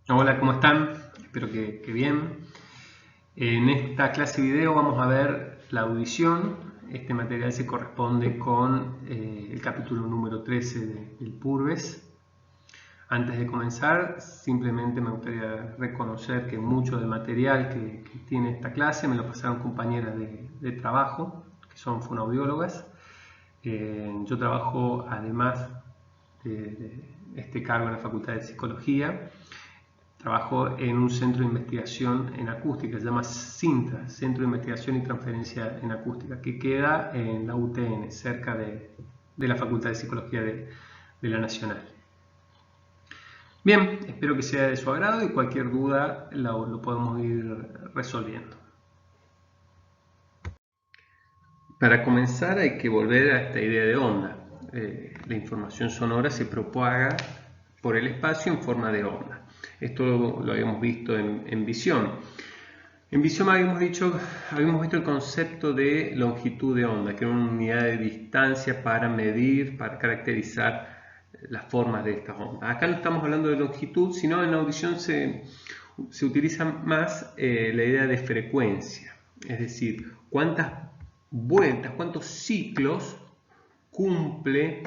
Hola, ¿cómo están? Espero que bien. En esta clase video vamos a ver la audición. Este material se corresponde con el capítulo número 13 del PURBES. Antes de comenzar, simplemente me gustaría reconocer que mucho del material que tiene esta clase me lo pasaron compañeras de trabajo, que son fonoaudiólogas. Yo trabajo, además de este cargo en la Facultad de Psicología, trabajo en un centro de investigación en acústica, se llama CINTRA, Centro de Investigación y Transferencia en Acústica, que queda en la UTN, cerca de la Facultad de Psicología de la Nacional. Bien, espero que sea de su agrado y cualquier duda lo podemos ir resolviendo. Para comenzar hay que volver a esta idea de onda. La información sonora se propaga por el espacio en forma de onda. Esto lo habíamos visto en visión. En visión habíamos visto el concepto de longitud de onda, que era una unidad de distancia para medir, para caracterizar las formas de estas ondas. Acá no estamos hablando de longitud, sino en la audición se utiliza más la idea de frecuencia, es decir, cuántas vueltas, cuántos ciclos cumple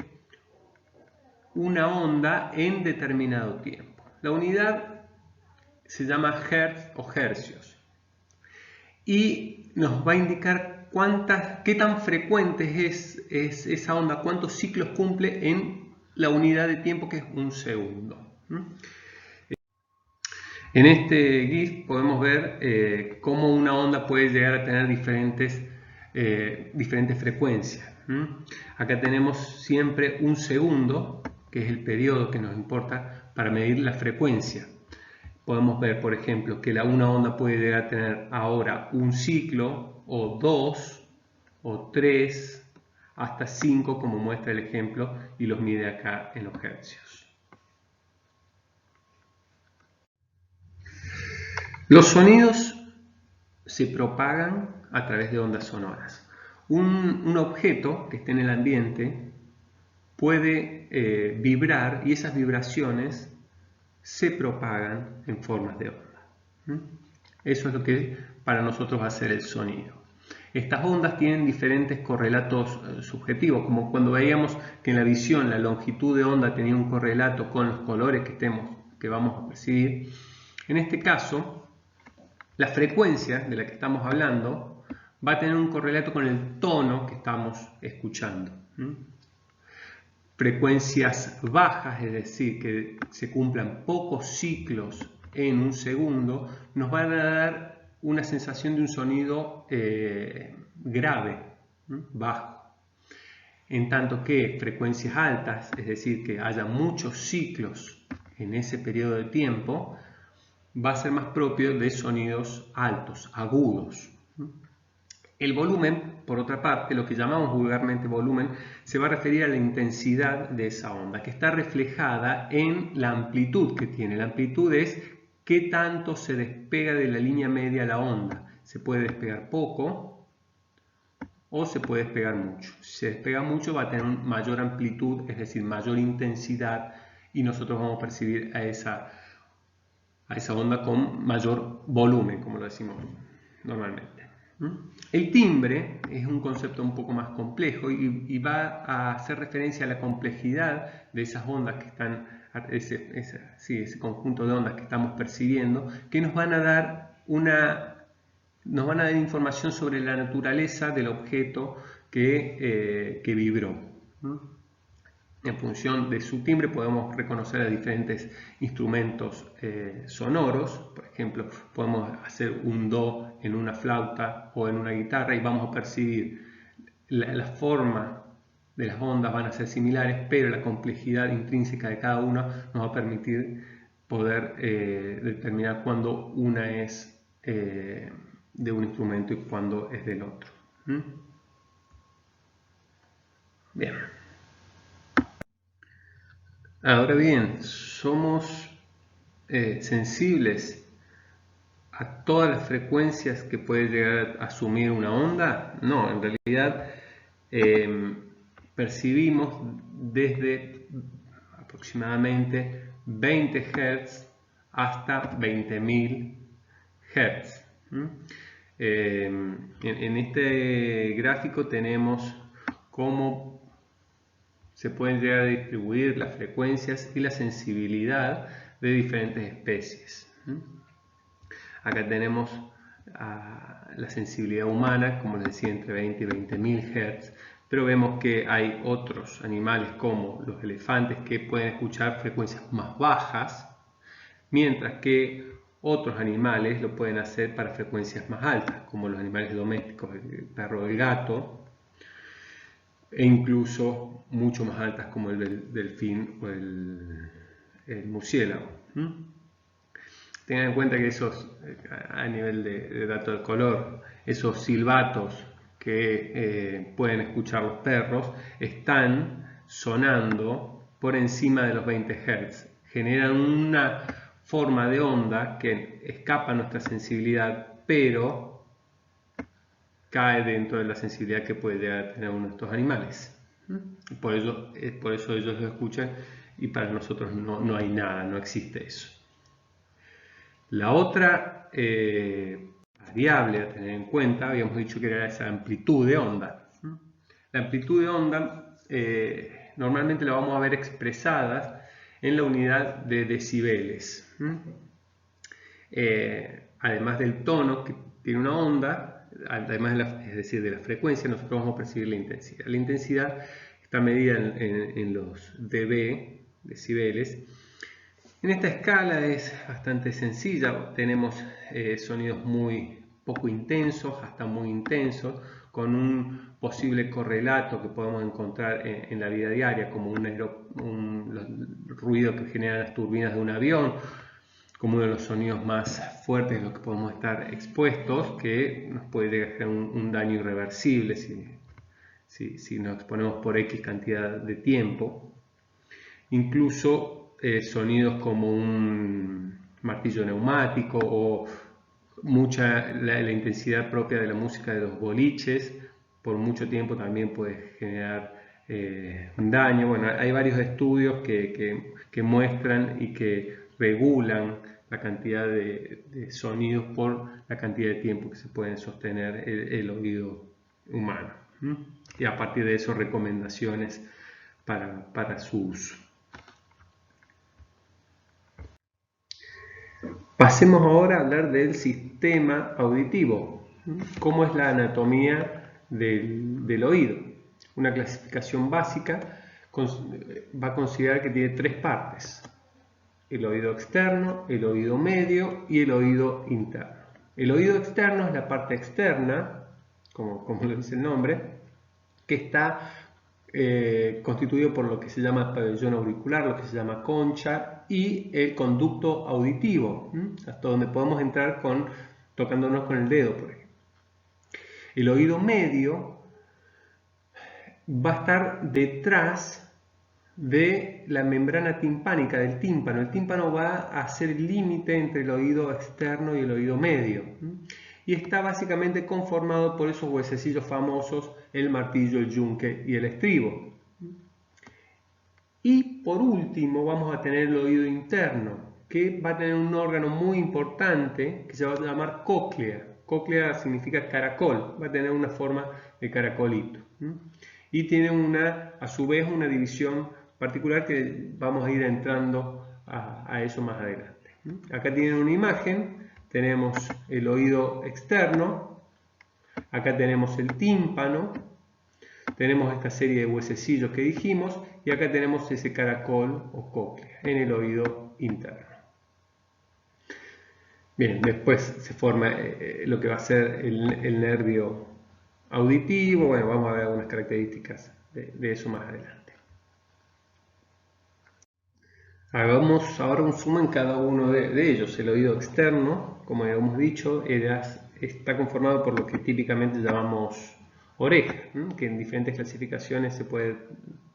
una onda en determinado tiempo. La unidad se llama hertz o hercios y nos va a indicar qué tan frecuente es esa onda, cuántos ciclos cumple en la unidad de tiempo, que es un segundo. En este GIF podemos ver cómo una onda puede llegar a tener diferentes frecuencias. Acá tenemos siempre un segundo, que es el periodo que nos importa para medir la frecuencia. Podemos ver, por ejemplo, que una onda puede llegar a tener ahora un ciclo, o dos, o tres, hasta 5, como muestra el ejemplo, y los mide acá en los hercios. Los sonidos se propagan a través de ondas sonoras. Un objeto que esté en el ambiente puede vibrar, y esas vibraciones se propagan en formas de onda. Eso es lo que para nosotros va a ser el sonido. Estas ondas tienen diferentes correlatos subjetivos, como cuando veíamos que en la visión la longitud de onda tenía un correlato con los colores que vamos a percibir. En este caso, la frecuencia de la que estamos hablando va a tener un correlato con el tono que estamos escuchando. Frecuencias bajas, es decir, que se cumplan pocos ciclos en un segundo, nos van a dar una sensación de un sonido grave, bajo. En tanto que frecuencias altas, es decir, que haya muchos ciclos en ese periodo de tiempo, va a ser más propio de sonidos altos, agudos. El volumen, por otra parte, lo que llamamos vulgarmente volumen, se va a referir a la intensidad de esa onda, que está reflejada en la amplitud que tiene. La amplitud es qué tanto se despega de la línea media la onda. Se puede despegar poco o se puede despegar mucho. Si se despega mucho va a tener mayor amplitud, es decir, mayor intensidad, y nosotros vamos a percibir a esa onda con mayor volumen, como lo decimos normalmente. El timbre es un concepto un poco más complejo y va a hacer referencia a la complejidad de esas ondas que están, ese conjunto de ondas que estamos percibiendo, que nos van a dar información sobre la naturaleza del objeto que vibró. En función de su timbre podemos reconocer a diferentes instrumentos sonoros. Por ejemplo, podemos hacer un do en una flauta o en una guitarra y vamos a percibir la forma de las ondas van a ser similares, pero la complejidad intrínseca de cada una nos va a permitir poder determinar cuándo una es de un instrumento y cuándo es del otro. Bien. Ahora bien, ¿somos sensibles a todas las frecuencias que puede llegar a asumir una onda? No, en realidad percibimos desde aproximadamente 20 Hz hasta 20.000 Hz. En este gráfico tenemos cómo se pueden llegar a distribuir las frecuencias y la sensibilidad de diferentes especies. Acá tenemos la sensibilidad humana, como les decía, entre 20 y 20.000 Hz, pero vemos que hay otros animales como los elefantes que pueden escuchar frecuencias más bajas, mientras que otros animales lo pueden hacer para frecuencias más altas, como los animales domésticos, el perro o el gato, e incluso mucho más altas como el delfín o el murciélago. Tengan en cuenta que esos, a nivel de dato de color, esos silbatos que pueden escuchar los perros están sonando por encima de los 20 Hz. Generan una forma de onda que escapa a nuestra sensibilidad, pero cae dentro de la sensibilidad que puede llegar a tener uno de estos animales. Por eso ellos lo escuchan y para nosotros no hay nada, no existe eso. La otra variable a tener en cuenta, habíamos dicho que era esa amplitud de onda. La amplitud de onda normalmente la vamos a ver expresada en la unidad de decibeles. Además del tono que tiene una onda, además es decir, de la frecuencia, nosotros vamos a percibir la intensidad. La intensidad está medida en los dB, decibeles. En esta escala es bastante sencilla, tenemos sonidos muy poco intensos hasta muy intensos, con un posible correlato que podemos encontrar en la vida diaria, como un ruido que generan las turbinas de un avión, como uno de los sonidos más fuertes a los que podemos estar expuestos, que nos puede llegar a generar un daño irreversible si nos exponemos por X cantidad de tiempo. Incluso sonidos como un martillo neumático o la intensidad propia de la música de los boliches por mucho tiempo también puede generar un daño. Bueno, hay varios estudios que muestran y que regulan la cantidad de sonidos por la cantidad de tiempo que se pueden sostener el oído humano. Y a partir de eso recomendaciones para su uso. Pasemos ahora a hablar del sistema auditivo. ¿Cómo es la anatomía del oído? Una clasificación básica va a considerar que tiene tres partes: el oído externo, el oído medio y el oído interno. El oído externo es la parte externa, como lo dice el nombre, que está constituido por lo que se llama pabellón auricular, lo que se llama concha, y el conducto auditivo, hasta donde podemos entrar tocándonos con el dedo, por ejemplo. El oído medio va a estar detrás de la membrana timpánica, del tímpano. El tímpano va a ser el límite entre el oído externo y el oído medio. Y está básicamente conformado por esos huesecillos famosos, el martillo, el yunque y el estribo. Y por último vamos a tener el oído interno, que va a tener un órgano muy importante que se va a llamar cóclea. Cóclea significa caracol, va a tener una forma de caracolito. Y tiene a su vez una división particular que vamos a ir entrando a eso más adelante. Acá tienen una imagen, tenemos el oído externo, acá tenemos el tímpano, tenemos esta serie de huesecillos que dijimos y acá tenemos ese caracol o cóclea en el oído interno. Bien, después se forma lo que va a ser el nervio auditivo. Bueno, vamos a ver algunas características de eso más adelante. Hagamos ahora un zoom en cada uno de ellos. El oído externo, como hemos dicho, está conformado por lo que típicamente llamamos oreja, que en diferentes clasificaciones se puede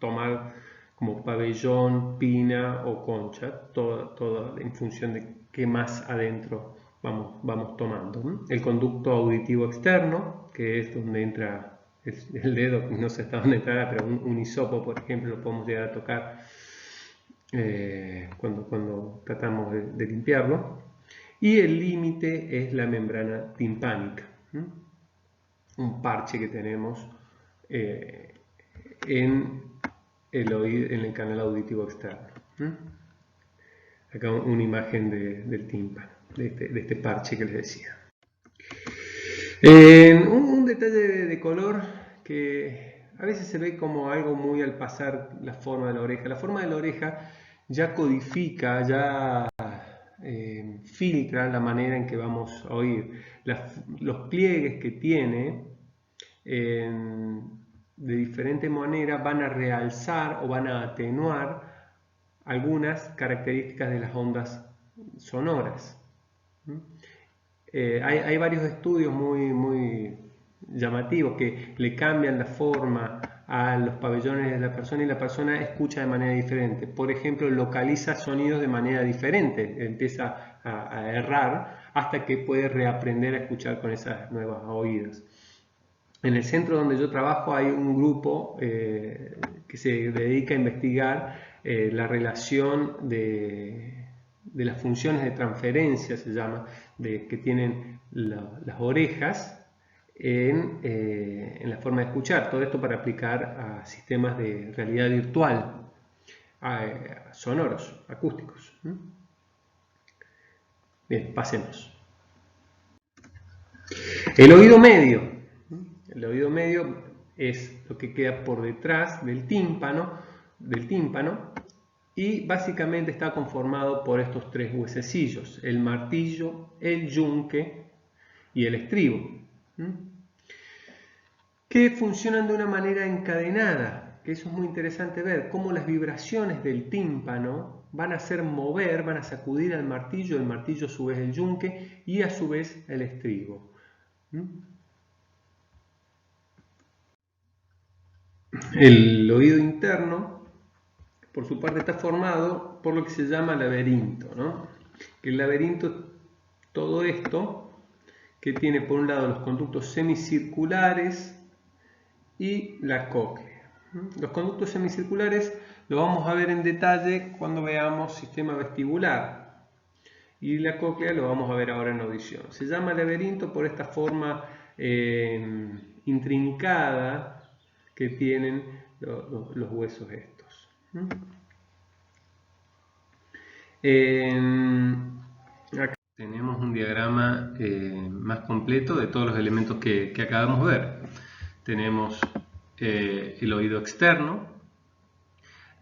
tomar como pabellón, pina o concha, todo en función de qué más adentro vamos tomando. El conducto auditivo externo, que es donde entra el dedo, no sé hasta dónde entrará, pero un hisopo, por ejemplo, lo podemos llegar a tocar cuando tratamos de limpiarlo. Y el límite es la membrana timpánica, un parche que tenemos en el canal auditivo externo. Acá una imagen del tímpano, de este parche que les decía. Un detalle de color que a veces se ve como algo muy al pasar la forma de la oreja. La forma de la oreja ya codifica, ya filtra la manera en que vamos a oír. Los pliegues que tiene de diferente manera van a realzar o van a atenuar algunas características de las ondas sonoras. Hay varios estudios muy llamativos que le cambian la forma a los pabellones de la persona y la persona escucha de manera diferente. Por ejemplo, localiza sonidos de manera diferente, empieza a errar hasta que puede reaprender a escuchar con esas nuevas oídas. En el centro donde yo trabajo hay un grupo que se dedica a investigar la relación de las funciones de transferencia, se llama, que tienen las orejas en la forma de escuchar. Todo esto para aplicar a sistemas de realidad virtual, sonoros, acústicos. Bien, pasemos. El oído medio. El oído medio es lo que queda por detrás del tímpano y básicamente está conformado por estos tres huesecillos: el martillo, el yunque y el estribo, que funcionan de una manera encadenada, que eso es muy interesante ver, cómo las vibraciones del tímpano van a hacer mover, van a sacudir al martillo, el martillo a su vez el yunque y a su vez el estribo. El oído interno, por su parte, está formado por lo que se llama laberinto, ¿no? El laberinto, todo esto, que tiene por un lado los conductos semicirculares y la cóclea. Los conductos semicirculares lo vamos a ver en detalle cuando veamos sistema vestibular, y la cóclea lo vamos a ver ahora en audición. Se llama laberinto por esta forma intrincada que tienen los huesos estos. Acá tenemos un diagrama más completo de todos los elementos que acabamos de ver. Tenemos el oído externo,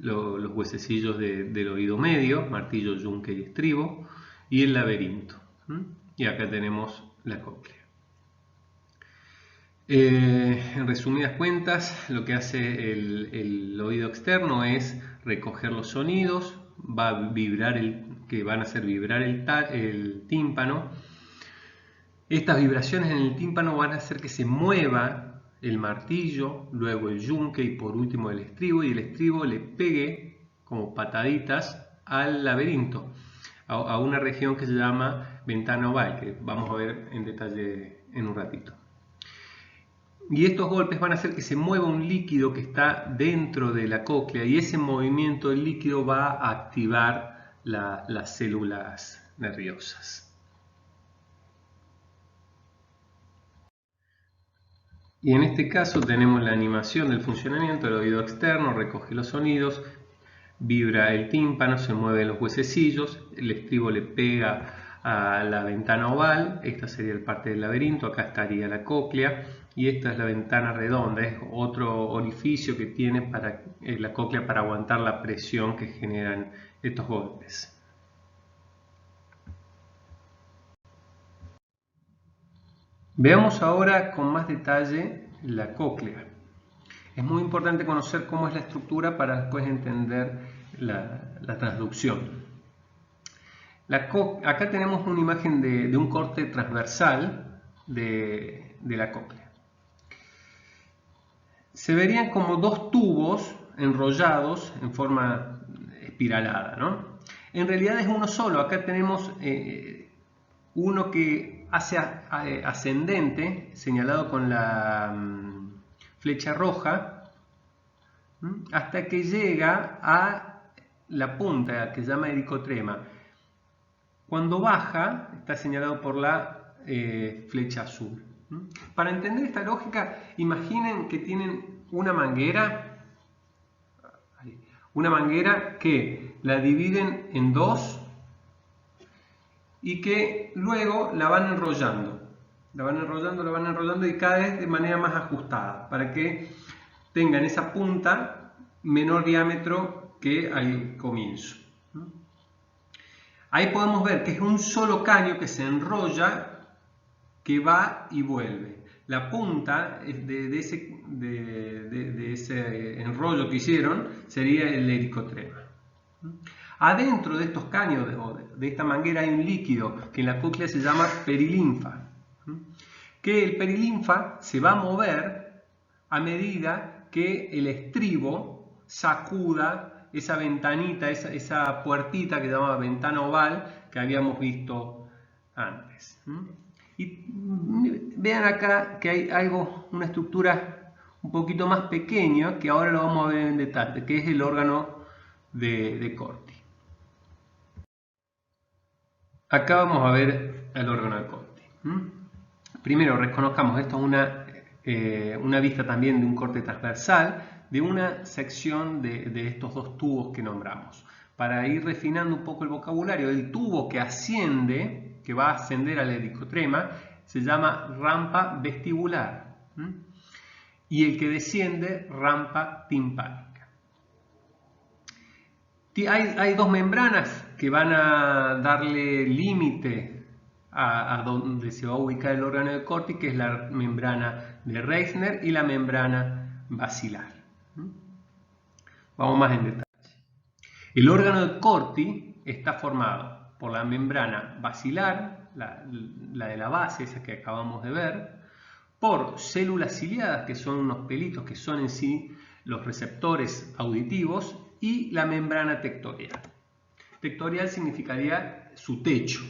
los huesecillos del oído medio, martillo, yunque y estribo, y el laberinto. Y acá tenemos la cóclea. En resumidas cuentas, lo que hace el oído externo es recoger los sonidos, va a vibrar que van a hacer vibrar el tímpano. Estas vibraciones en el tímpano van a hacer que se mueva el martillo, luego el yunque y por último el estribo, y el estribo le pegue como pataditas al laberinto, a una región que se llama ventana oval, que vamos a ver en detalle en un ratito. Y estos golpes van a hacer que se mueva un líquido que está dentro de la cóclea, y ese movimiento del líquido va a activar las células nerviosas. Y en este caso tenemos la animación del funcionamiento del oído externo: recoge los sonidos, vibra el tímpano, se mueven los huesecillos, el estribo le pega a la ventana oval, esta sería el parte del laberinto, acá estaría la cóclea, y esta es la ventana redonda, es otro orificio que tiene la cóclea para aguantar la presión que generan estos golpes. Veamos ahora con más detalle la cóclea. Es muy importante conocer cómo es la estructura para después entender la transducción. Acá tenemos una imagen de un corte transversal de la cóclea. Se verían como dos tubos enrollados en forma espiralada, ¿no? En realidad es uno solo. Acá tenemos uno que hace ascendente, señalado con la flecha roja, hasta que llega a la punta que se llama ericotrema, cuando baja, está señalado por la flecha azul. Para entender esta lógica, imaginen que tienen una manguera que la dividen en dos y que luego la van enrollando. La van enrollando y cada vez de manera más ajustada para que tengan esa punta menor diámetro que al comienzo. Ahí podemos ver que es un solo caño que se enrolla, que va y vuelve. La punta de ese enrollo que hicieron sería el ericotrema. Adentro de estos caños de esta manguera hay un líquido que en la cóclea se llama perilinfa, que el perilinfa se va a mover a medida que el estribo sacuda esa ventanita, esa puertita que se llama ventana oval que habíamos visto antes. Y vean acá que hay una estructura un poquito más pequeña que ahora lo vamos a ver en detalle, que es el órgano de Corti. Acá vamos a ver el órgano de Corti. Primero reconozcamos, esto es una vista también de un corte transversal de una sección de estos dos tubos que nombramos. Para ir refinando un poco el vocabulario, el tubo que asciende, que va a ascender al ericotrema, se llama rampa vestibular. Y el que desciende, rampa timpánica. Hay dos membranas que van a darle límite a donde se va a ubicar el órgano de Corti, que es la membrana de Reissner y la membrana basilar. Vamos más en detalle. El órgano de Corti está formado por la membrana basilar, la de la base, esa que acabamos de ver, por células ciliadas, que son unos pelitos que son en sí los receptores auditivos, y la membrana tectorial. Tectorial significaría su techo.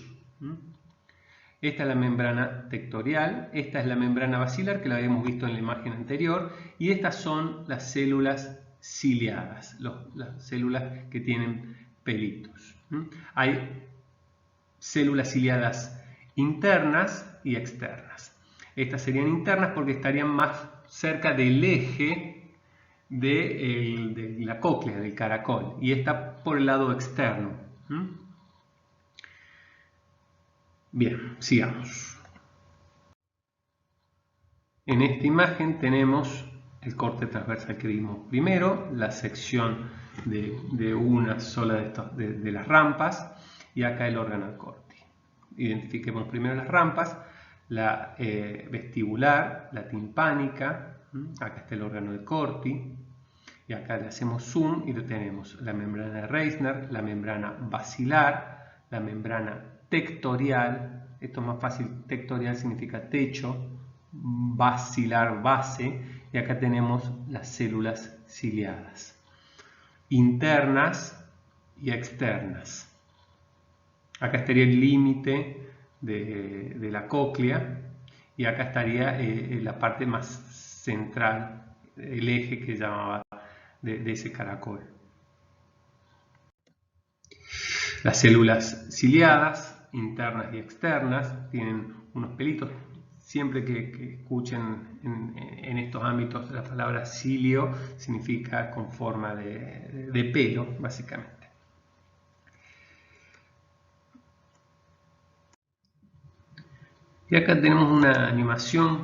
Esta es la membrana tectorial, esta es la membrana basilar que la habíamos visto en la imagen anterior, y estas son las células ciliadas, las células que tienen pelitos. Hay células ciliadas internas y externas. Estas serían internas porque estarían más cerca del eje de la cóclea, del caracol, y esta por el lado externo. Bien, sigamos. En esta imagen tenemos el corte transversal que vimos primero, la sección de una sola de las rampas, y acá el órgano de Corti. Identifiquemos primero las rampas, la vestibular, la timpánica, acá está el órgano de Corti, y acá le hacemos zoom y lo tenemos, la membrana de Reissner, la membrana basilar, la membrana tectorial, esto es más fácil, tectorial significa techo, basilar base, y acá tenemos las células ciliadas, internas y externas. Acá estaría el límite de la cóclea y acá estaría la parte más central, el eje que llamaba de ese caracol. Las células ciliadas, internas y externas, tienen unos pelitos. Siempre que escuchen en estos ámbitos la palabra cilio, significa con forma de pelo, básicamente. Y acá tenemos una animación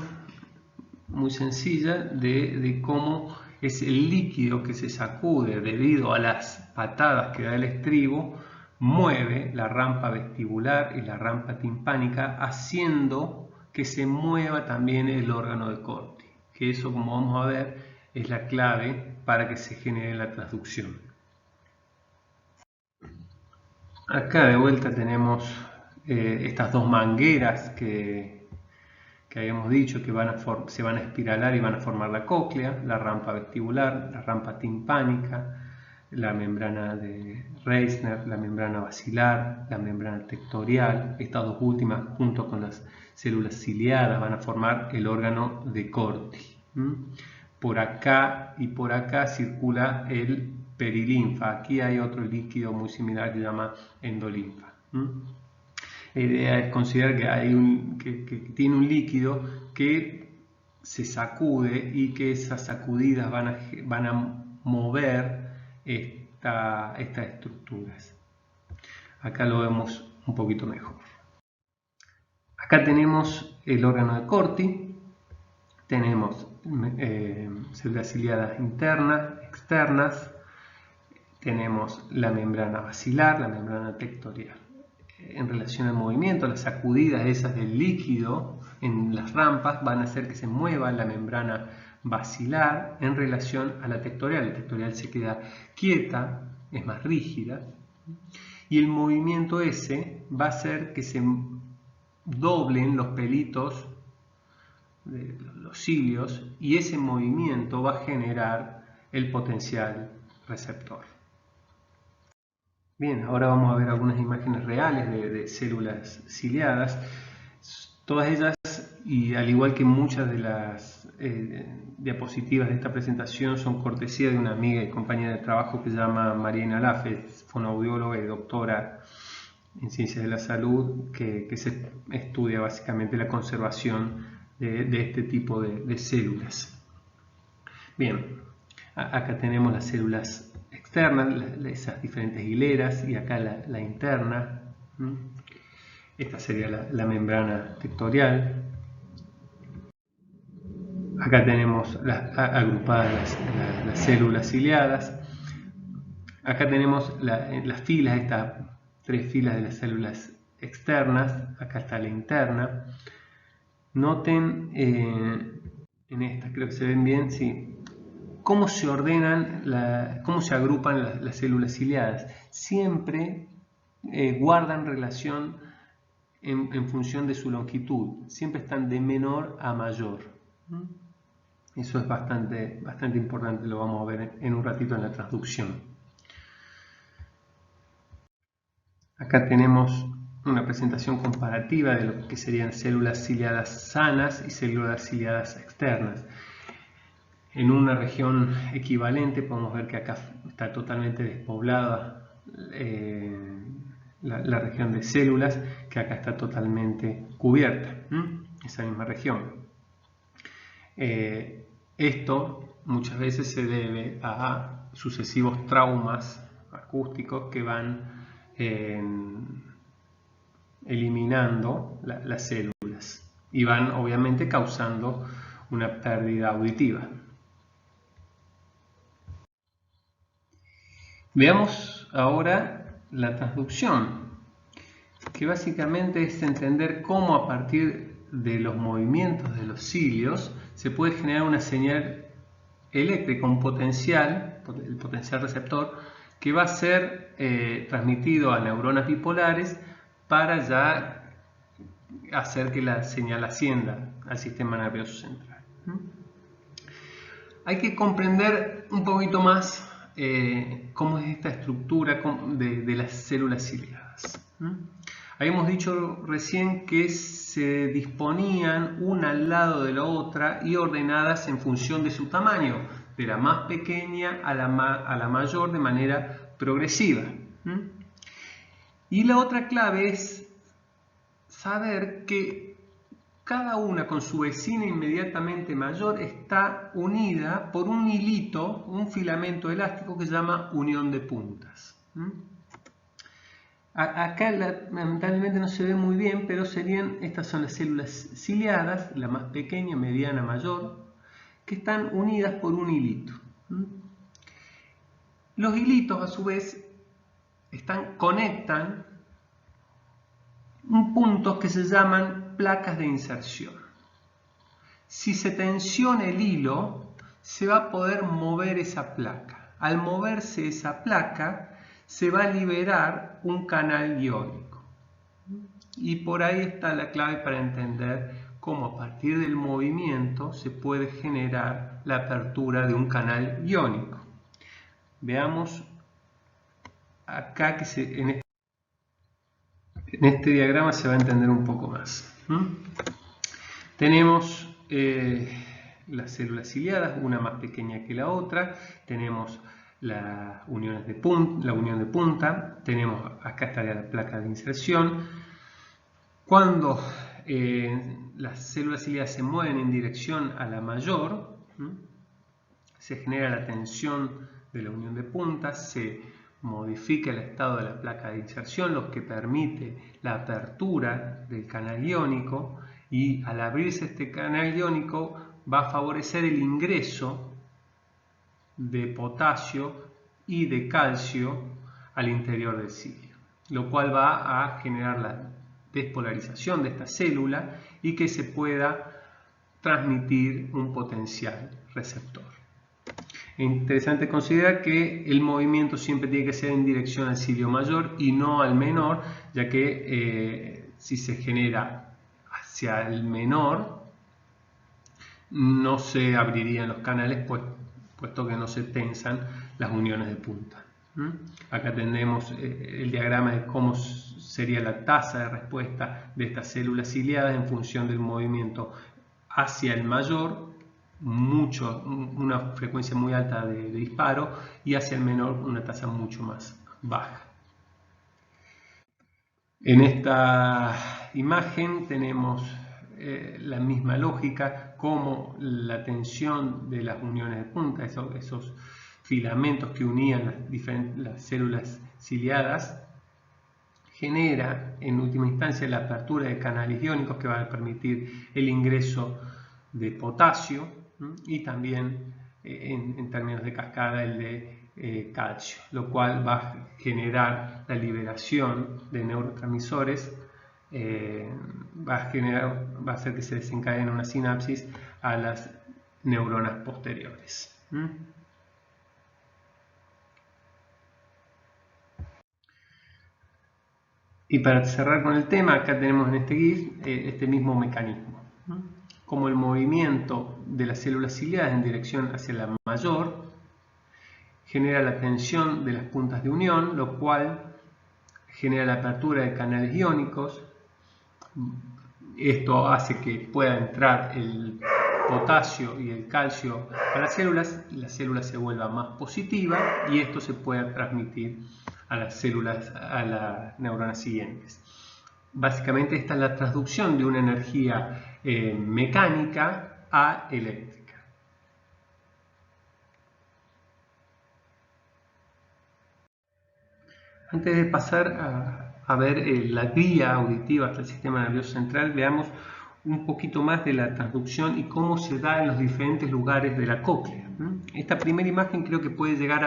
muy sencilla de cómo es el líquido que se sacude debido a las patadas que da el estribo, mueve la rampa vestibular y la rampa timpánica, haciendo que se mueva también el órgano de Corti, que eso, como vamos a ver, es la clave para que se genere la transducción. Acá de vuelta tenemos estas dos mangueras que habíamos dicho que se van a espiralar y van a formar la cóclea, la rampa vestibular, la rampa timpánica, la membrana de Reissner, la membrana basilar, la membrana tectorial. Estas dos últimas, junto con las células ciliadas, van a formar el órgano de Corti. Por acá y por acá circula el perilinfa. Aquí hay otro líquido muy similar que se llama endolinfa. La idea es considerar que tiene un líquido que se sacude y que esas sacudidas van a mover estas estructuras. Acá lo vemos un poquito mejor. Acá tenemos el órgano de Corti, tenemos células ciliadas internas, externas, tenemos la membrana basilar, la membrana tectorial. En relación al movimiento, las sacudidas esas del líquido en las rampas van a hacer que se mueva la membrana basilar en relación a la tectorial. La tectorial se queda quieta, es más rígida, y el movimiento ese va a hacer que se doblen los pelitos de los cilios, y ese movimiento va a generar el potencial receptor. Bien, ahora vamos a ver algunas imágenes reales de células ciliadas. Todas ellas, y al igual que muchas de las diapositivas de esta presentación, son cortesía de una amiga y compañera de trabajo que se llama Mariana Lafe, fonoaudióloga y doctora en Ciencias de la Salud, que se estudia básicamente la conservación de este tipo de células. Bien, acá tenemos las células externas, esas diferentes hileras, y acá la interna. Esta sería la membrana tectorial. Acá tenemos agrupadas las células ciliadas. Acá tenemos las filas, estas 3 filas de las células externas. Acá está la interna. Noten en estas, creo que se ven bien, sí, cómo se ordenan, cómo se agrupan las células ciliadas. Siempre guardan relación en función de su longitud. Siempre están de menor a mayor. Eso es bastante importante, lo vamos a ver en un ratito en la transducción. Acá tenemos una presentación comparativa de lo que serían células ciliadas sanas y células ciliadas externas. En una región equivalente podemos ver que acá está totalmente despoblada la región de células, que acá está totalmente cubierta, esa misma región. Esto muchas veces se debe a sucesivos traumas acústicos que van eliminando las células y van obviamente causando una pérdida auditiva. Veamos ahora la transducción, que básicamente es entender cómo a partir de los movimientos de los cilios se puede generar una señal eléctrica, un potencial, el potencial receptor, que va a ser transmitido a neuronas bipolares para ya hacer que la señal ascienda al sistema nervioso central. Hay que comprender un poquito más cómo es esta estructura de las células ciliadas. Habíamos dicho recién que se disponían una al lado de la otra y ordenadas en función de su tamaño, de la más pequeña a la mayor de manera progresiva. Y la otra clave es saber que cada una con su vecina inmediatamente mayor está unida por un hilito, un filamento elástico que se llama unión de puntas. Acá lamentablemente no se ve muy bien, pero estas son las células ciliadas, la más pequeña, mediana, mayor, que están unidas por un hilito. Los hilitos a su vez conectan puntos que se llaman placas de inserción. Si se tensiona el hilo, se va a poder mover esa placa. Al moverse esa placa, se va a liberar un canal iónico. Y por ahí está la clave para entender cómo a partir del movimiento se puede generar la apertura de un canal iónico. Veamos acá que en este diagrama se va a entender un poco más. Tenemos las células ciliadas, una más pequeña que la otra. Tenemos la unión de punta, tenemos acá estaría la placa de inserción. Cuando las células ciliadas se mueven en dirección a la mayor, se genera la tensión de la unión de puntas, se modifica el estado de la placa de inserción, lo que permite la apertura del canal iónico, y al abrirse este canal iónico va a favorecer el ingreso de potasio y de calcio al interior del cilio, lo cual va a generar la despolarización de esta célula y que se pueda transmitir un potencial receptor. Es interesante considerar que el movimiento siempre tiene que ser en dirección al cilio mayor y no al menor, ya que si se genera hacia el menor no se abrirían los canales, puesto que no se tensan las uniones de punta. Acá tenemos el diagrama de cómo sería la tasa de respuesta de estas células ciliadas en función del movimiento hacia el mayor, una frecuencia muy alta de disparo, y hacia el menor una tasa mucho más baja. En esta imagen tenemos la misma lógica, como la tensión de las uniones de punta, esos filamentos que unían las células ciliadas, genera en última instancia la apertura de canales iónicos que van a permitir el ingreso de potasio y también en términos de cascada el de calcio, lo cual va a generar la liberación de neurotransmisores, va a hacer que se desencadene una sinapsis a las neuronas posteriores. Y para cerrar con el tema, acá tenemos en este GIF este mismo mecanismo, como el movimiento de las células ciliadas en dirección hacia la mayor genera la tensión de las puntas de unión, lo cual genera la apertura de canales iónicos. Esto hace que pueda entrar el potasio y el calcio a las célula se vuelva más positiva y esto se pueda transmitir a las células, a las neuronas siguientes. Básicamente esta es la transducción de una energía mecánica a eléctrica. Antes de pasar a ver la guía auditiva hasta el sistema nervioso central, veamos un poquito más de la transducción y cómo se da en los diferentes lugares de la cóclea. Esta primera imagen creo que puede llegar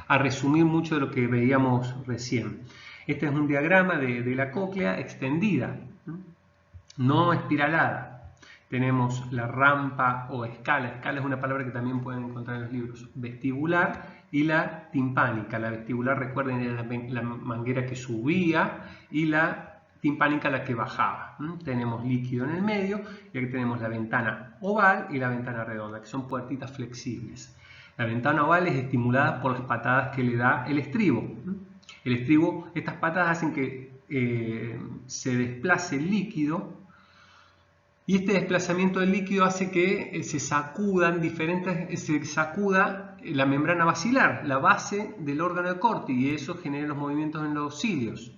a resumir mucho de lo que veíamos recién. Este es un diagrama de la cóclea extendida, no espiralada. Tenemos la rampa o escala. Escala es una palabra que también pueden encontrar en los libros. Vestibular y la timpánica. La vestibular, recuerden, era la manguera que subía y la timpánica la que bajaba. Tenemos líquido en el medio y aquí tenemos la ventana oval y la ventana redonda, que son puertitas flexibles. La ventana oval es estimulada por las patadas que le da el estribo. El estribo, estas patadas hacen que se desplace el líquido, y este desplazamiento del líquido hace que se sacuda la membrana basilar, la base del órgano de Corti, y eso genera los movimientos en los cilios.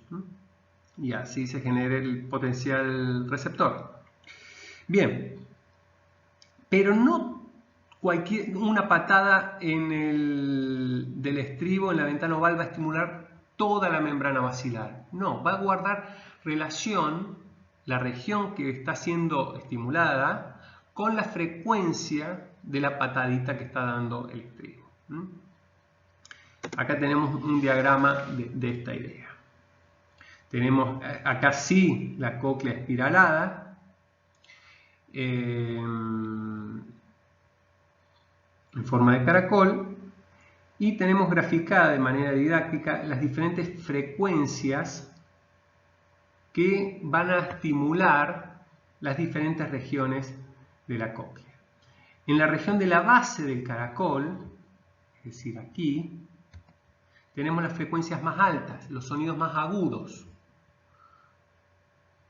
Y así se genera el potencial receptor. Bien, pero no una patada del estribo en la ventana oval va a estimular toda la membrana basilar. No, va a guardar relación la región que está siendo estimulada con la frecuencia de la patadita que está dando el estribo. Acá tenemos un diagrama de esta idea. Tenemos acá sí la cóclea espiralada, en forma de caracol, y tenemos graficada de manera didáctica las diferentes frecuencias que van a estimular las diferentes regiones de la cóclea. En la región de la base del caracol, es decir, aquí, tenemos las frecuencias más altas, los sonidos más agudos.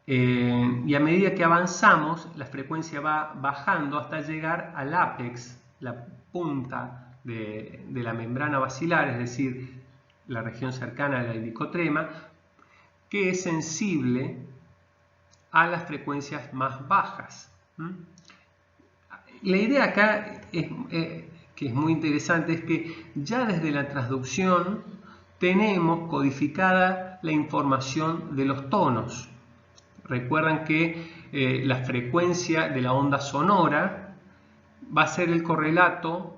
Y a medida que avanzamos, la frecuencia va bajando hasta llegar al ápex, la punta de la membrana basilar, es decir, la región cercana a la dicotrema, que es sensible a las frecuencias más bajas. La idea acá que es muy interesante, es que ya desde la transducción tenemos codificada la información de los tonos. Recuerdan que la frecuencia de la onda sonora va a ser el correlato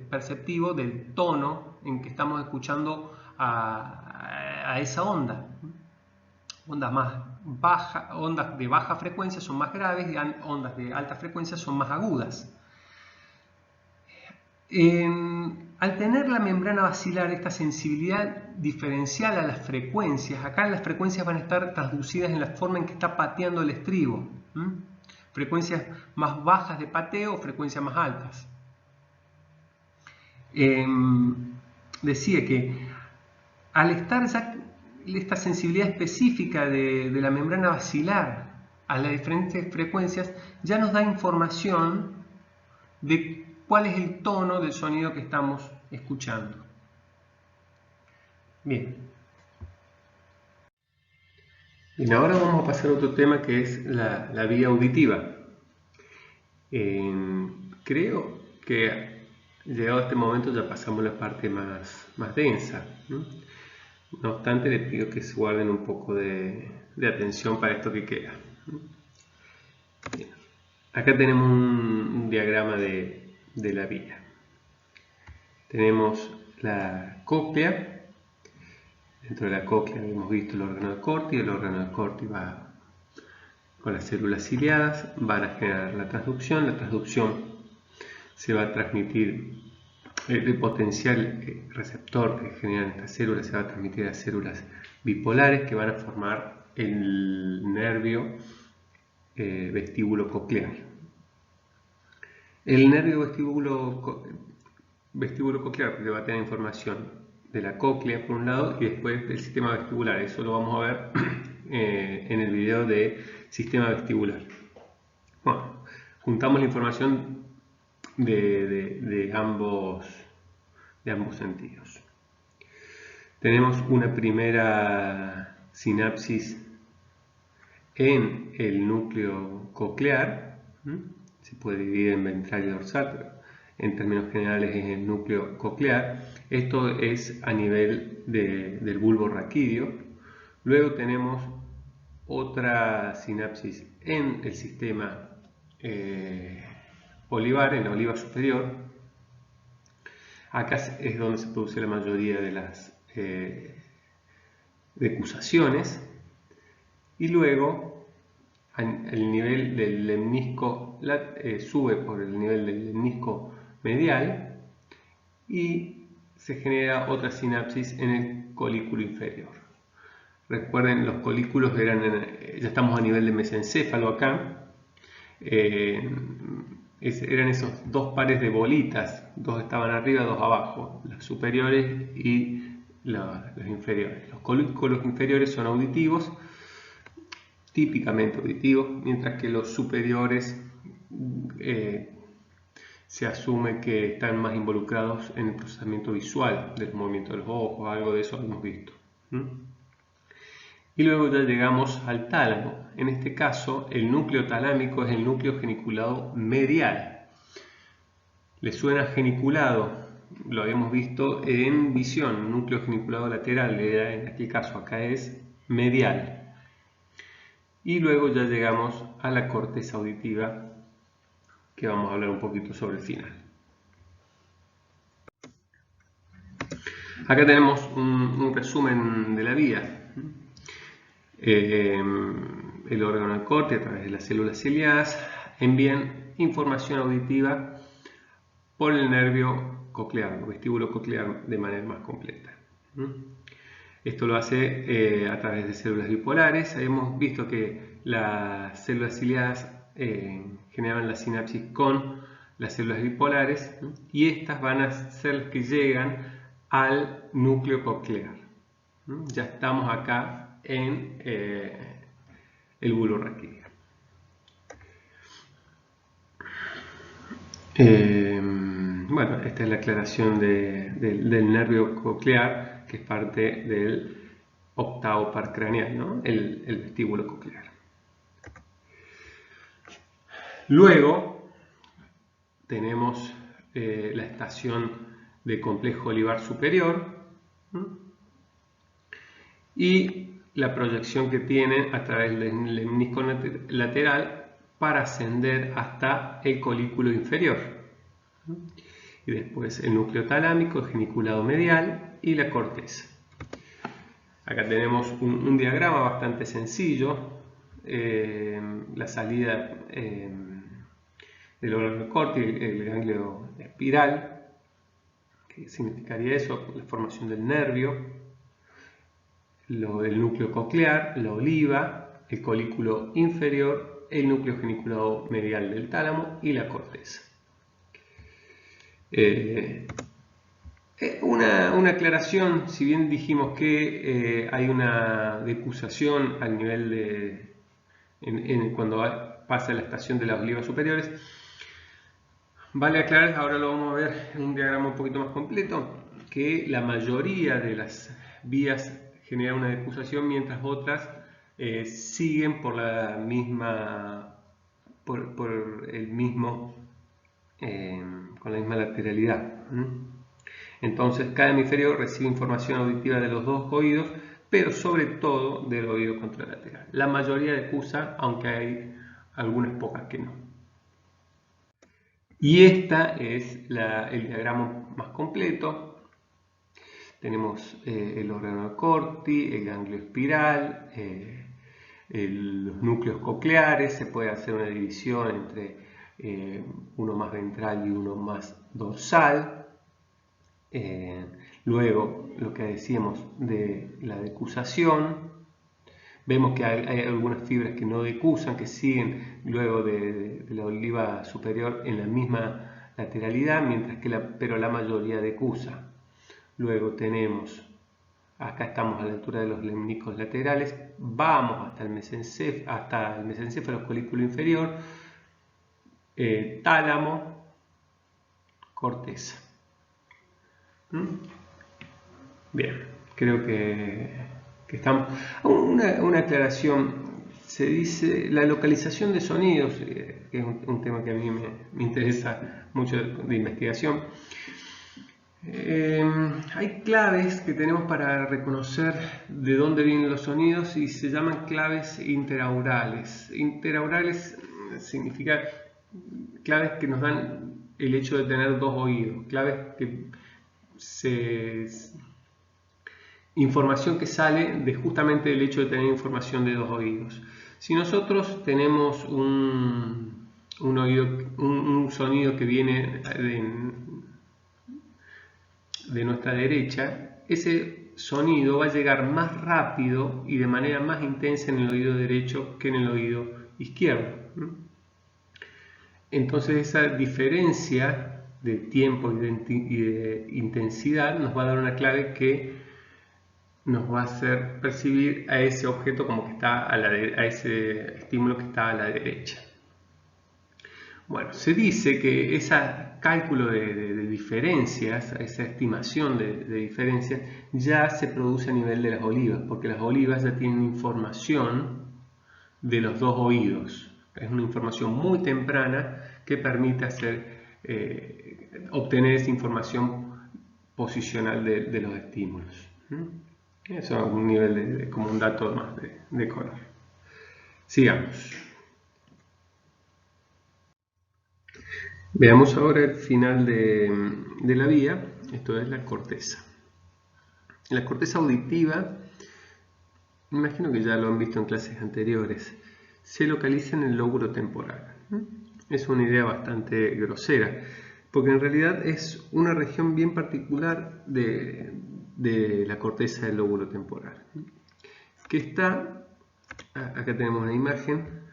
perceptivo del tono en que estamos escuchando a esa onda. Ondas más bajas, ondas de baja frecuencia son más graves y ondas de alta frecuencia son más agudas. Al tener la membrana basilar esta sensibilidad diferencial a las frecuencias, acá las frecuencias van a estar traducidas en la forma en que está pateando el estribo. Frecuencias más bajas de pateo o frecuencias más altas. Decía que al estar ya esta sensibilidad específica de la membrana basilar a las diferentes frecuencias, ya nos da información de cuál es el tono del sonido que estamos escuchando. Bien. Bien, ahora vamos a pasar a otro tema que es la vía auditiva. Creo que llegado a este momento ya pasamos la parte más densa. No obstante, les pido que se guarden un poco de atención para esto que queda. Bien. Acá tenemos un diagrama de la vía. Tenemos la cóclea. Dentro de la cóclea hemos visto el órgano de Corti. El órgano de Corti va con las células ciliadas, van a generar la transducción. La transducción se va a transmitir, el potencial receptor que generan estas células se va a transmitir a células bipolares que van a formar el nervio vestíbulo coclear. El nervio vestíbulo coclear va a tener información de la cóclea por un lado y después del sistema vestibular. Eso lo vamos a ver en el video de sistema vestibular. Bueno, juntamos la información de ambos sentidos. Tenemos una primera sinapsis en el núcleo coclear. Se puede dividir en ventral y dorsal, pero en términos generales es el núcleo coclear. Esto es a nivel del bulbo raquídeo. Luego tenemos otra sinapsis en el sistema olivar, en la oliva superior. Acá es donde se produce la mayoría de las decusaciones. Y luego, el nivel del lemnisco sube por el nivel del lemnisco medial y se genera otra sinapsis en el colículo inferior. Recuerden, los colículos ya estamos a nivel de mesencéfalo acá. Eran esos dos pares de bolitas, dos estaban arriba, dos abajo, los superiores y los inferiores. Los colículos inferiores son auditivos, típicamente auditivos, mientras que los superiores se asume que están más involucrados en el procesamiento visual del movimiento de los ojos, algo de eso hemos visto. Y luego ya llegamos al tálamo. En este caso, el núcleo talámico es el núcleo geniculado medial. ¿Le suena geniculado? Lo habíamos visto en visión, núcleo geniculado lateral, en este caso acá es medial. Y luego ya llegamos a la corteza auditiva, que vamos a hablar un poquito sobre el final. Acá tenemos un resumen de la vía. El órgano de Corti, a través de las células ciliadas, envían información auditiva por el nervio coclear, o vestíbulo coclear, de manera más completa. Esto lo hace a través de células bipolares. Hemos visto que las células ciliadas generan la sinapsis con las células bipolares y estas van a ser las que llegan al núcleo coclear. Ya estamos acá en el bulbo raquídeo. Bueno, esta es la aclaración del nervio coclear, que es parte del octavo par craneal, ¿no? El vestíbulo coclear. Luego tenemos la estación de complejo olivar superior, ¿no? Y la proyección que tiene a través del lemnisco lateral para ascender hasta el colículo inferior. Y después el núcleo talámico, el geniculado medial y la corteza. Acá tenemos un diagrama bastante sencillo. La salida del órgano córtico, el ganglio espiral, que significaría eso, la formación del nervio, el núcleo coclear, la oliva, el colículo inferior, el núcleo geniculado medial del tálamo y la corteza. Una aclaración, si bien dijimos que hay una decusación al nivel de cuando pasa la estación de las olivas superiores, vale aclarar, ahora lo vamos a ver en un diagrama un poquito más completo, que la mayoría de las vías generan una decusación, mientras otras siguen por la misma, por el mismo, con la misma lateralidad. Entonces cada hemisferio recibe información auditiva de los dos oídos, pero sobre todo del oído contralateral. La mayoría decusa, aunque hay algunas pocas que no. Y esta es el diagrama más completo. Tenemos el órgano corti, el ganglio espiral, los núcleos cocleares. Se puede hacer una división entre uno más ventral y uno más dorsal. Luego, lo que decíamos de la decusación. Vemos que hay algunas fibras que no decusan, que siguen luego de la oliva superior en la misma lateralidad, mientras que pero la mayoría decusa. Luego tenemos, acá estamos a la altura de los lemniscos laterales, vamos hasta el mesencéfalo, colículo inferior, tálamo, corteza. Bien, creo que estamos. Una aclaración, se dice la localización de sonidos, que es un tema que a mí me interesa mucho de investigación. Hay claves que tenemos para reconocer de dónde vienen los sonidos y se llaman claves interaurales. Interaurales significa claves que nos dan el hecho de tener dos oídos, claves que información que sale justamente del hecho de tener información de dos oídos. Si nosotros tenemos un sonido que viene de nuestra derecha, ese sonido va a llegar más rápido y de manera más intensa en el oído derecho que en el oído izquierdo. Entonces esa diferencia de tiempo y de intensidad nos va a dar una clave que nos va a hacer percibir a ese objeto como que está a ese estímulo que está a la derecha. Bueno, se dice que ese cálculo de diferencias, esa estimación de diferencias, ya se produce a nivel de las olivas, porque las olivas ya tienen información de los dos oídos. Es una información muy temprana que permite obtener esa información posicional de los estímulos. Eso es un nivel como un dato más de color. Sigamos. Veamos ahora el final de la vía, esto es la corteza. La corteza auditiva, me imagino que ya lo han visto en clases anteriores, se localiza en el lóbulo temporal. Es una idea bastante grosera, porque en realidad es una región bien particular de la corteza del lóbulo temporal, que está, acá tenemos una imagen,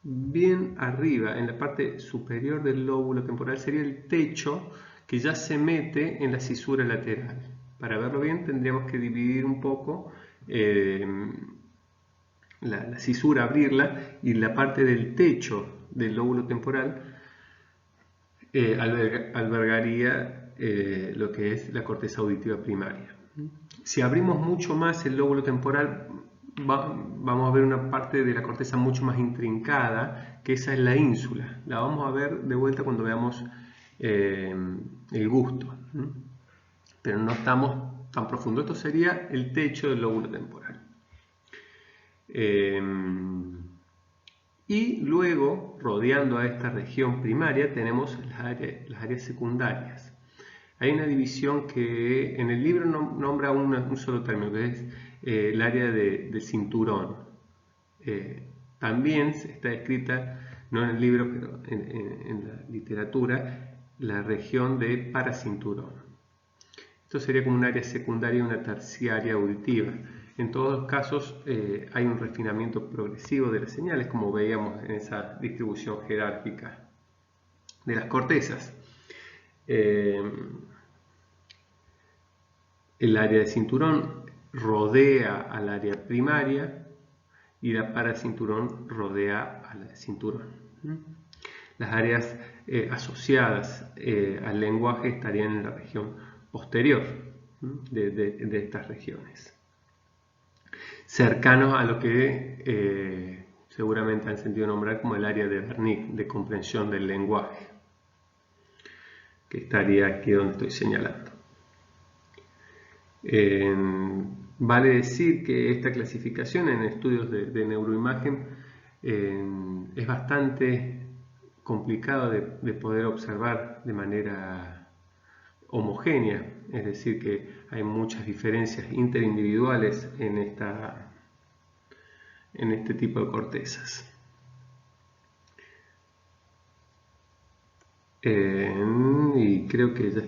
bien arriba, en la parte superior del lóbulo temporal, sería el techo que ya se mete en la cisura lateral. Para verlo bien tendríamos que dividir un poco la cisura, abrirla, y la parte del techo del lóbulo temporal albergaría lo que es la corteza auditiva primaria. Si abrimos mucho más el lóbulo temporal, vamos a ver una parte de la corteza mucho más intrincada, que esa es la ínsula. La vamos a ver de vuelta cuando veamos el gusto, pero no estamos tan profundo. Esto sería el techo del lóbulo temporal. Y luego, rodeando a esta región primaria, tenemos las áreas secundarias. Hay una división que en el libro nombra un solo término, que es el área del cinturón. También está descrita, no en el libro, pero en la literatura, la región de paracinturón. Esto sería como un área secundaria y una terciaria auditiva. En todos los casos hay un refinamiento progresivo de las señales, como veíamos en esa distribución jerárquica de las cortezas. El área de cinturón rodea al área primaria y la paracinturón rodea al cinturón. Las áreas asociadas al lenguaje estarían en la región posterior de estas regiones, cercanos a lo que seguramente han sentido nombrar como el área de Wernicke, de comprensión del lenguaje, que estaría aquí donde estoy señalando. Vale decir que esta clasificación en estudios de neuroimagen es bastante complicado de poder observar de manera homogénea, es decir, que hay muchas diferencias interindividuales en este tipo de cortezas. Y creo que ya...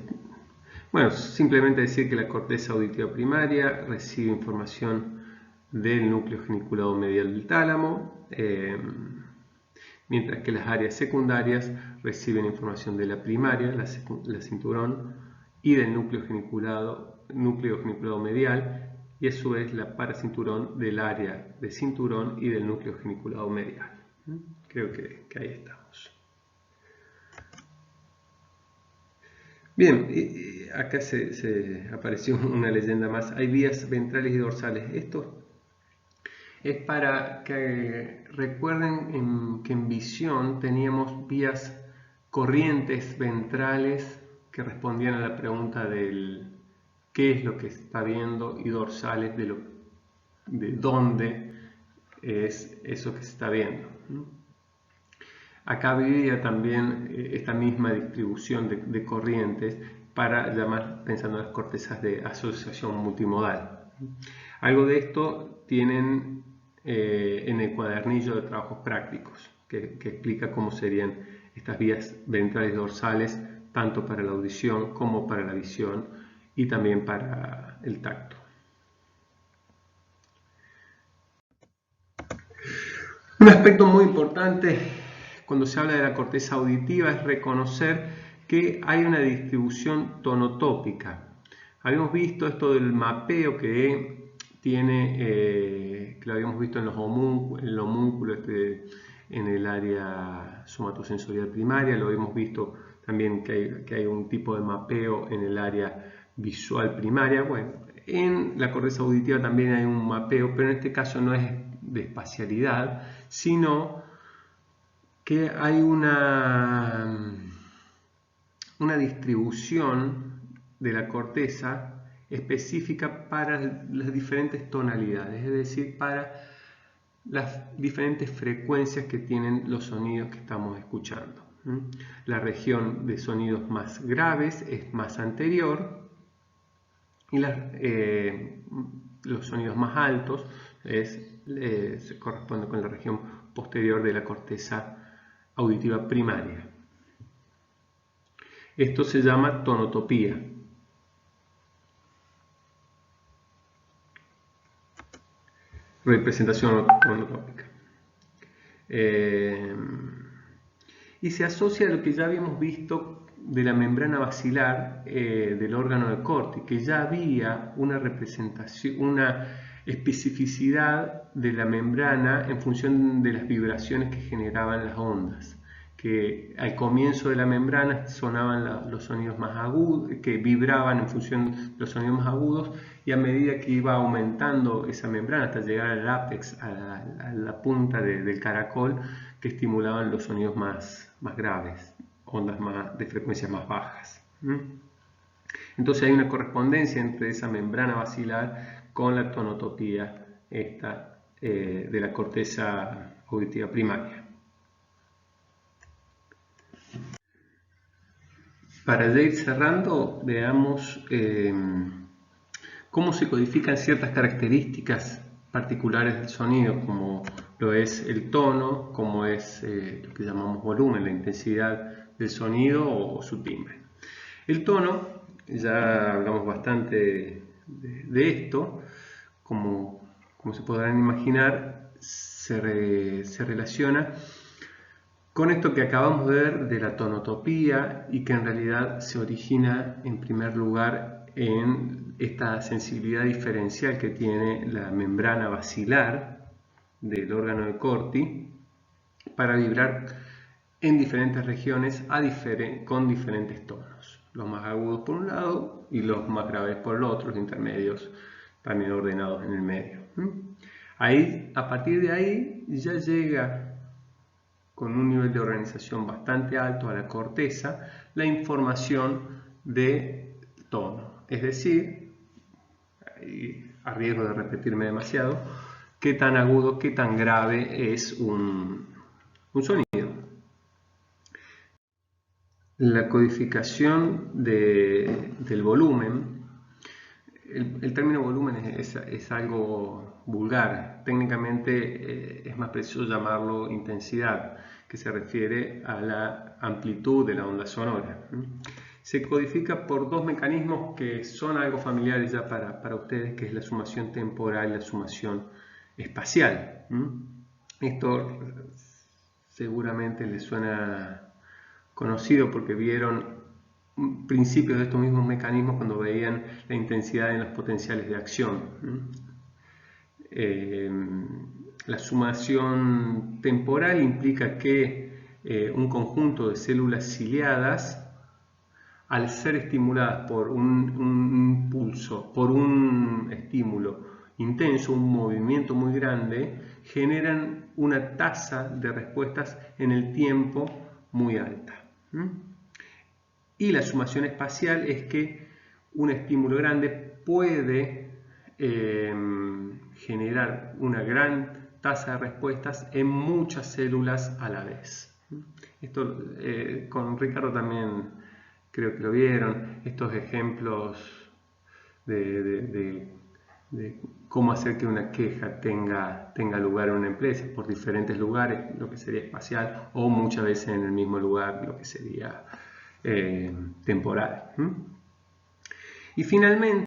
Bueno, simplemente decir que la corteza auditiva primaria recibe información del núcleo geniculado medial del tálamo, mientras que las áreas secundarias reciben información de la primaria, la cinturón, y del núcleo geniculado medial, y a su vez la paracinturón del área de cinturón y del núcleo geniculado medial. Creo que ahí estamos. Bien, acá se apareció una leyenda más. Hay vías ventrales y dorsales. Esto es para que recuerden que en visión teníamos vías corrientes ventrales que respondían a la pregunta del qué es lo que está viendo, y dorsales de dónde es eso que se está viendo. Acá había también esta misma distribución de corrientes para llamar, pensando en las cortezas de asociación multimodal. Algo de esto tienen en el cuadernillo de trabajos prácticos, que explica cómo serían estas vías ventrales y dorsales, tanto para la audición como para la visión y también para el tacto. Un aspecto muy importante cuando se habla de la corteza auditiva es reconocer que hay una distribución tonotópica. Habíamos visto esto del mapeo que tiene, que lo habíamos visto en el homúnculo en el área somatosensorial primaria, lo habíamos visto también que hay un tipo de mapeo en el área visual primaria. Bueno, en la corteza auditiva también hay un mapeo, pero en este caso no es de espacialidad, sino que hay una distribución de la corteza específica para las diferentes tonalidades, es decir, para las diferentes frecuencias que tienen los sonidos que estamos escuchando. La región de sonidos más graves es más anterior y los sonidos más altos se corresponden con la región posterior de la corteza auditiva primaria. Esto se llama tonotopía. Representación tonotópica. Y se asocia a lo que ya habíamos visto de la membrana basilar del órgano de Corti, que ya había una representación, una especificidad de la membrana en función de las vibraciones que generaban las ondas, que al comienzo de la membrana sonaban los sonidos más agudos, que vibraban en función de los sonidos más agudos, y a medida que iba aumentando esa membrana hasta llegar al ápex, a la punta del caracol, que estimulaban los sonidos más graves, ondas de frecuencias más bajas. Entonces hay una correspondencia entre esa membrana basilar con la tonotopía esta, de la corteza auditiva primaria. Para ya ir cerrando, veamos cómo se codifican ciertas características particulares del sonido, como lo es el tono, como es lo que llamamos volumen, la intensidad del sonido o su timbre. El tono, ya hablamos bastante de esto, como se podrán imaginar, se relaciona con esto que acabamos de ver de la tonotopía, y que en realidad se origina en primer lugar en esta sensibilidad diferencial que tiene la membrana basilar del órgano de Corti para vibrar en diferentes regiones con diferentes tonos. Los más agudos por un lado y los más graves por el otro, los intermedios también ordenados en el medio. A partir de ahí ya llega con un nivel de organización bastante alto a la corteza la información de tono, es decir, a riesgo de repetirme demasiado, qué tan agudo, qué tan grave es un sonido. La codificación del volumen, el término volumen es algo vulgar. Técnicamente es más preciso llamarlo intensidad, que se refiere a la amplitud de la onda sonora. Se codifica por dos mecanismos que son algo familiares ya para ustedes, que es la sumación temporal y la sumación espacial. Esto seguramente les suena conocido porque vieron principios de estos mismos mecanismos cuando veían la intensidad en los potenciales de acción. La sumación temporal implica que un conjunto de células ciliadas, al ser estimuladas por un impulso, por un estímulo intenso, un movimiento muy grande, generan una tasa de respuestas en el tiempo muy alta. Y la sumación espacial es que un estímulo grande puede generar una gran tasa de respuestas en muchas células a la vez. Esto con Ricardo también creo que lo vieron, estos ejemplos de cómo hacer que una queja tenga lugar en una empresa por diferentes lugares, lo que sería espacial, o muchas veces en el mismo lugar, lo que sería temporal. Y finalmente,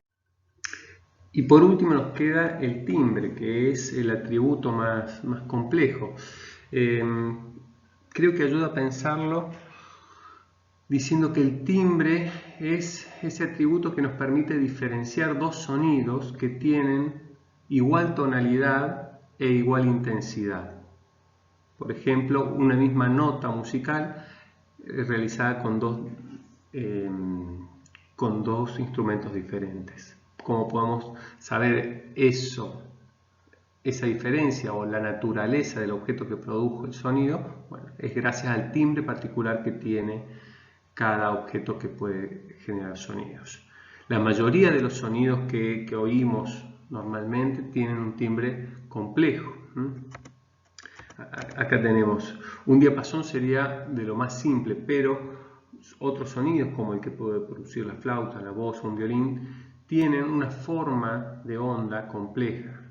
y por último, nos queda el timbre, que es el atributo más complejo. Creo que ayuda a pensarlo diciendo que el timbre es ese atributo que nos permite diferenciar dos sonidos que tienen igual tonalidad e igual intensidad. Por ejemplo, una misma nota musical realizada con dos instrumentos diferentes. ¿Cómo podemos saber esa diferencia o la naturaleza del objeto que produjo el sonido? Bueno, es gracias al timbre particular que tiene cada objeto que puede generar sonidos. La mayoría de los sonidos que oímos normalmente tienen un timbre complejo. Acá tenemos un diapasón, sería de lo más simple, pero otros sonidos como el que puede producir la flauta, la voz o un violín tienen una forma de onda compleja.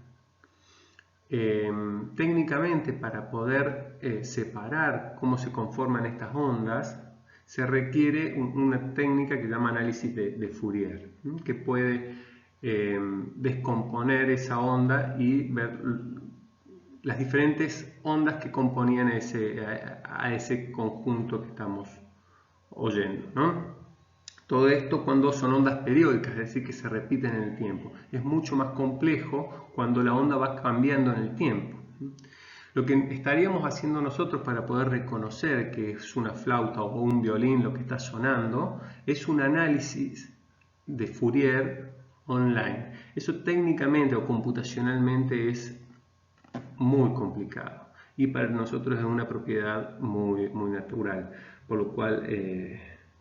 Técnicamente, para poder separar cómo se conforman estas ondas, se requiere una técnica que se llama análisis de Fourier, que puede descomponer esa onda y ver las diferentes ondas que componían a ese conjunto que estamos oyendo, ¿no? Todo esto cuando son ondas periódicas, es decir, que se repiten en el tiempo. Es mucho más complejo cuando la onda va cambiando en el tiempo. Lo que estaríamos haciendo nosotros para poder reconocer que es una flauta o un violín lo que está sonando es un análisis de Fourier online. Eso técnicamente o computacionalmente es muy complicado y para nosotros es una propiedad muy natural, por lo cual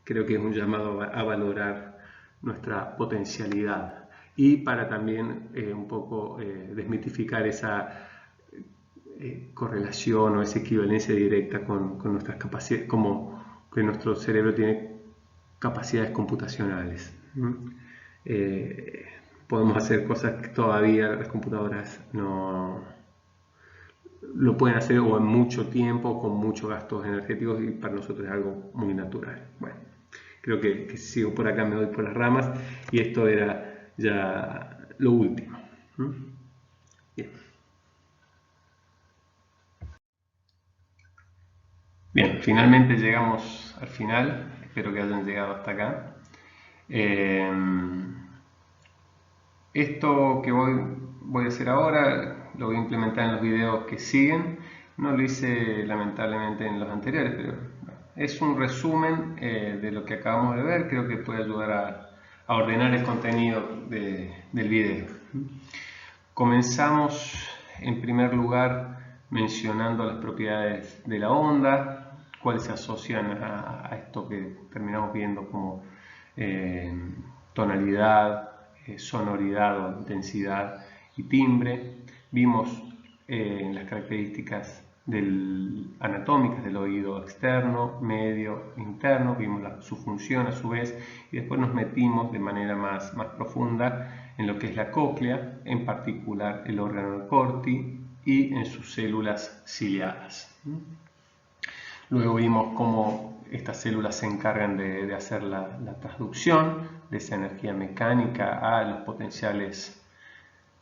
creo que es un llamado a valorar nuestra potencialidad y para también un poco desmitificar esa correlación o esa equivalencia directa con nuestras capacidades, como que nuestro cerebro tiene capacidades computacionales. Podemos hacer cosas que todavía las computadoras no lo pueden hacer o en mucho tiempo, con muchos gastos energéticos, y para nosotros es algo muy natural. Bueno, creo que sigo por acá, me voy por las ramas, y esto era ya lo último. Bien. Bien, finalmente llegamos al final, espero que hayan llegado hasta acá. Esto que voy a hacer ahora lo voy a implementar en los videos que siguen. No lo hice lamentablemente en los anteriores, pero bueno, es un resumen de lo que acabamos de ver. Creo que puede ayudar a ordenar el contenido del video. Comenzamos en primer lugar mencionando las propiedades de la onda, cuáles se asocian a esto que terminamos viendo como tonalidad, sonoridad o intensidad y timbre. Vimos las características anatómicas del oído externo, medio, interno, vimos su función a su vez, y después nos metimos de manera más profunda en lo que es la cóclea, en particular el órgano Corti y en sus células ciliadas. Luego vimos cómo estas células se encargan de hacer la transducción de esa energía mecánica a los potenciales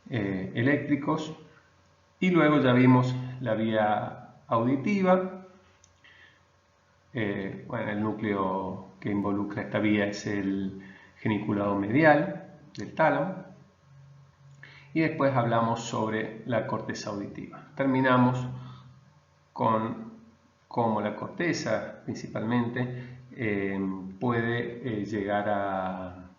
eléctricos. Y luego ya vimos la vía auditiva. Bueno, el núcleo que involucra esta vía es el geniculado medial del tálamo. Y después hablamos sobre la corteza auditiva. Terminamos con cómo la corteza, principalmente, puede llegar a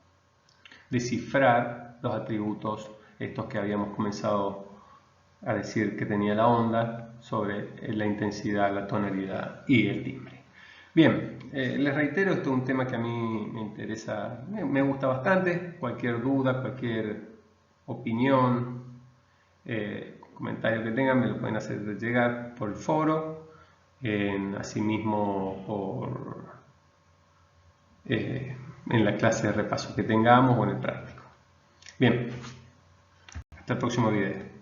descifrar los atributos estos que habíamos comenzado a decir que tenía la onda sobre la intensidad, la tonalidad y el timbre. Bien, les reitero, esto es un tema que a mí me interesa, me gusta bastante. Cualquier duda, cualquier opinión, comentario que tengan, me lo pueden hacer llegar por el foro, asimismo en la clase de repaso que tengamos o en el práctico. Bien, hasta el próximo video.